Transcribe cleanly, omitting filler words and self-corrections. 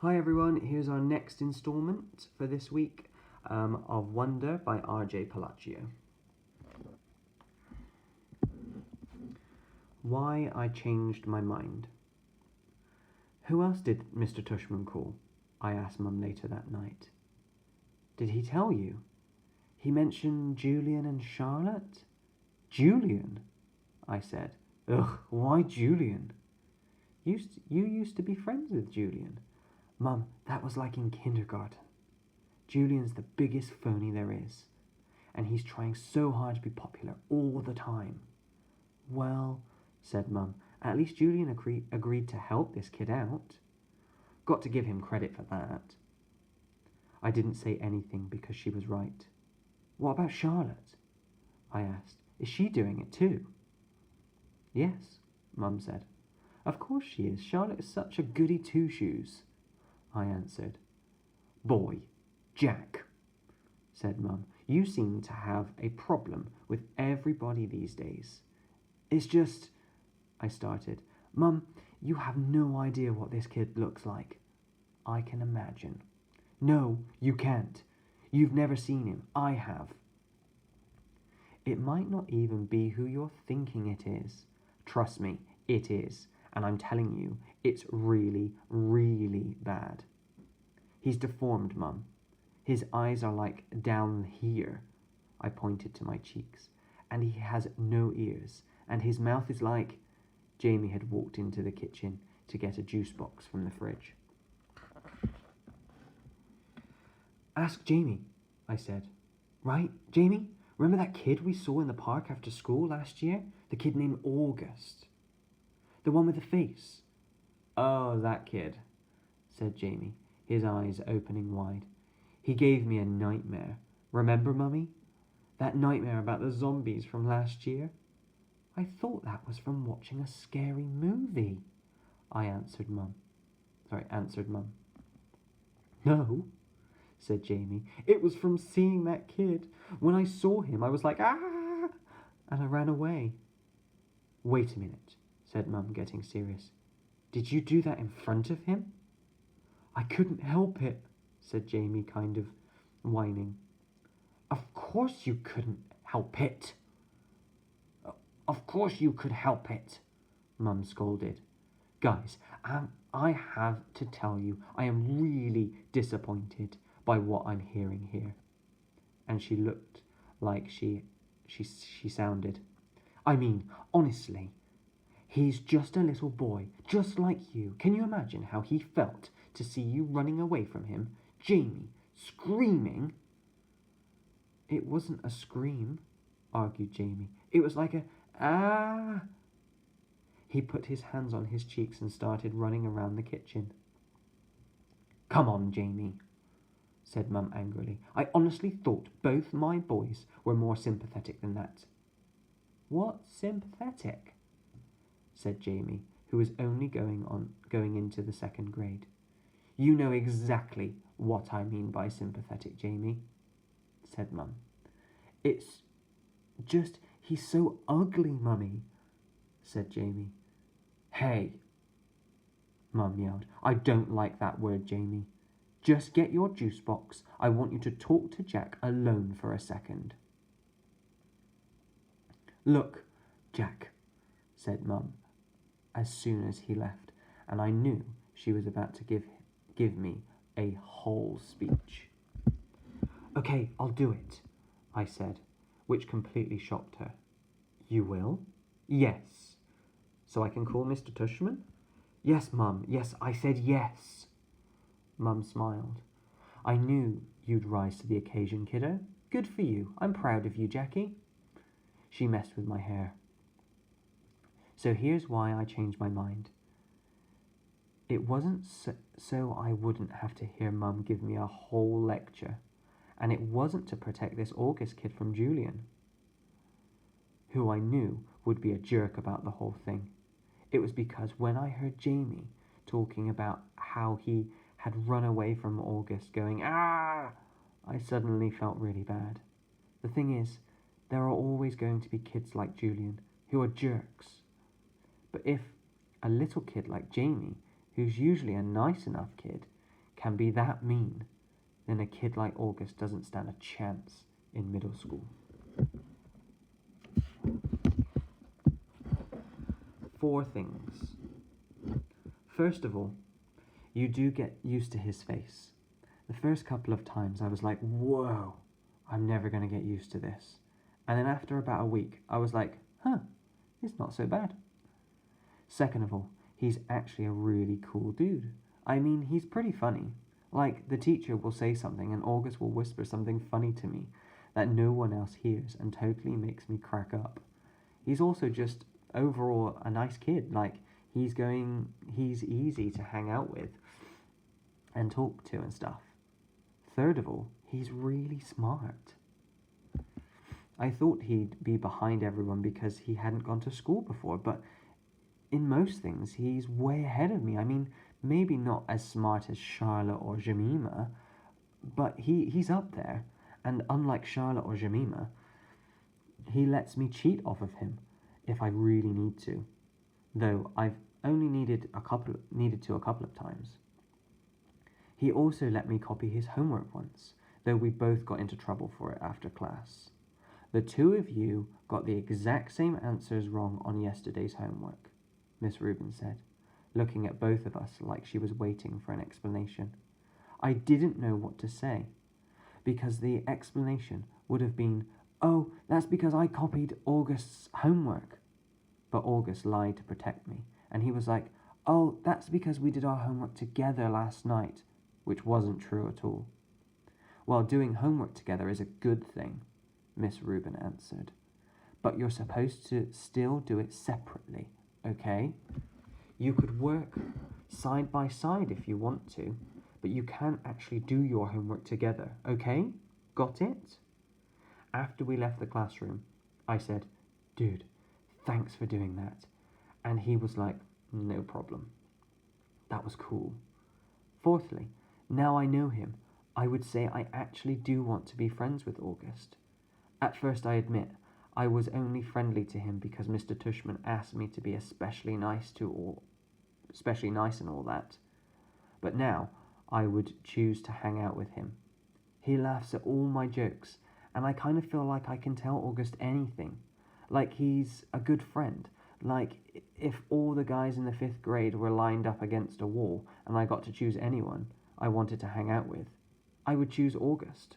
Hi everyone, here's our next instalment for this week of Wonder by R.J. Palacio. Why I changed my mind. Who else did Mr. Tushman call? I asked Mum later that night. Did he tell you? He mentioned Julian and Charlotte? Julian? I said. Ugh, why Julian? You used to be friends with Julian. Mum, that was like in kindergarten. Julian's the biggest phony there is, and he's trying so hard to be popular all the time. Well, said Mum, at least Julian agreed to help this kid out. Got to give him credit for that. I didn't say anything because she was right. What about Charlotte? I asked. Is she doing it too? Yes, Mum said. Of course she is. Charlotte is such a goody two-shoes, I answered. Boy, Jack, said Mum, you seem to have a problem with everybody these days. It's just, I started. Mum, you have no idea what this kid looks like. I can imagine. No, you can't. You've never seen him. I have. It might not even be who you're thinking it is. Trust me, it is. And I'm telling you, it's really, really bad. He's deformed, Mum. His eyes are like down here. I pointed to my cheeks. And he has no ears. And his mouth is like... Jamie had walked into the kitchen to get a juice box from the fridge. Ask Jamie, I said. Right, Jamie? Remember that kid we saw in the park after school last year? The kid named August. The one with the face. Oh, that kid, said Jamie, his eyes opening wide. He gave me a nightmare. Remember, Mummy? That nightmare about the zombies from last year? I thought that was from watching a scary movie, I answered Mum. No, said Jamie. It was from seeing that kid. When I saw him, I was like, ah, and I ran away. Wait a minute, said Mum, getting serious. Did you do that in front of him? I couldn't help it, said Jamie, kind of whining. Of course you couldn't help it. Of course you could help it, Mum scolded. Guys, I have to tell you, I am really disappointed by what I'm hearing here. And she looked like she sounded. I mean, honestly, he's just a little boy, just like you. Can you imagine how he felt to see you running away from him? Jamie, screaming. It wasn't a scream, argued Jamie. It was like a, ah. He put his hands on his cheeks and started running around the kitchen. Come on, Jamie, said Mum angrily. I honestly thought both my boys were more sympathetic than that. What sympathetic? Said Jamie, who was only going into the second grade. You know exactly what I mean by sympathetic, Jamie, said Mum. It's just he's so ugly, Mummy, said Jamie. Hey, Mum yelled. I don't like that word, Jamie. Just get your juice box. I want you to talk to Jack alone for a second. Look, Jack, said Mum, as soon as he left, and I knew she was about to give me a whole speech. Okay, I'll do it, I said, which completely shocked her. You will? Yes. So I can call Mr. Tushman? Yes, Mum, yes, I said yes. Mum smiled. I knew you'd rise to the occasion, kiddo. Good for you. I'm proud of you, Jackie. She messed with my hair. So here's why I changed my mind. It wasn't so I wouldn't have to hear Mum give me a whole lecture. And it wasn't to protect this August kid from Julian, who I knew would be a jerk about the whole thing. It was because when I heard Jamie talking about how he had run away from August going, ah, I suddenly felt really bad. The thing is, there are always going to be kids like Julian who are jerks. But if a little kid like Jamie, who's usually a nice enough kid, can be that mean, then a kid like August doesn't stand a chance in middle school. 4 things. First of all, you do get used to his face. The first couple of times I was like, whoa, I'm never going to get used to this. And then after about a week, I was like, it's not so bad. Second of all, he's actually a really cool dude. I mean, he's pretty funny. Like, the teacher will say something and August will whisper something funny to me that no one else hears and totally makes me crack up. He's also just overall a nice kid. Like, he's easy to hang out with and talk to and stuff. Third of all, he's really smart. I thought he'd be behind everyone because he hadn't gone to school before, but in most things, he's way ahead of me. I mean, maybe not as smart as Charlotte or Jemima, but he's up there. And unlike Charlotte or Jemima, he lets me cheat off of him if I really need to. Though I've only needed to a couple of times. He also let me copy his homework once, though we both got into trouble for it after class. The 2 of you got the exact same answers wrong on yesterday's homework, Miss Rubin said, looking at both of us like she was waiting for an explanation. I didn't know what to say, because the explanation would have been, oh, that's because I copied August's homework. But August lied to protect me, and he was like, oh, that's because we did our homework together last night, which wasn't true at all. Well, doing homework together is a good thing, Miss Rubin answered. But you're supposed to still do it separately, okay? You could work side by side if you want to, but you can't actually do your homework together, okay? Got it? After we left the classroom, I said, dude, thanks for doing that. And he was like, no problem. That was cool. Fourthly, now I know him, I would say I actually do want to be friends with August. At first, I admit, I was only friendly to him because Mr. Tushman asked me to be especially nice and all that. But now, I would choose to hang out with him. He laughs at all my jokes, and I kind of feel like I can tell August anything. Like he's a good friend. Like if all the guys in the 5th grade were lined up against a wall and I got to choose anyone I wanted to hang out with, I would choose August.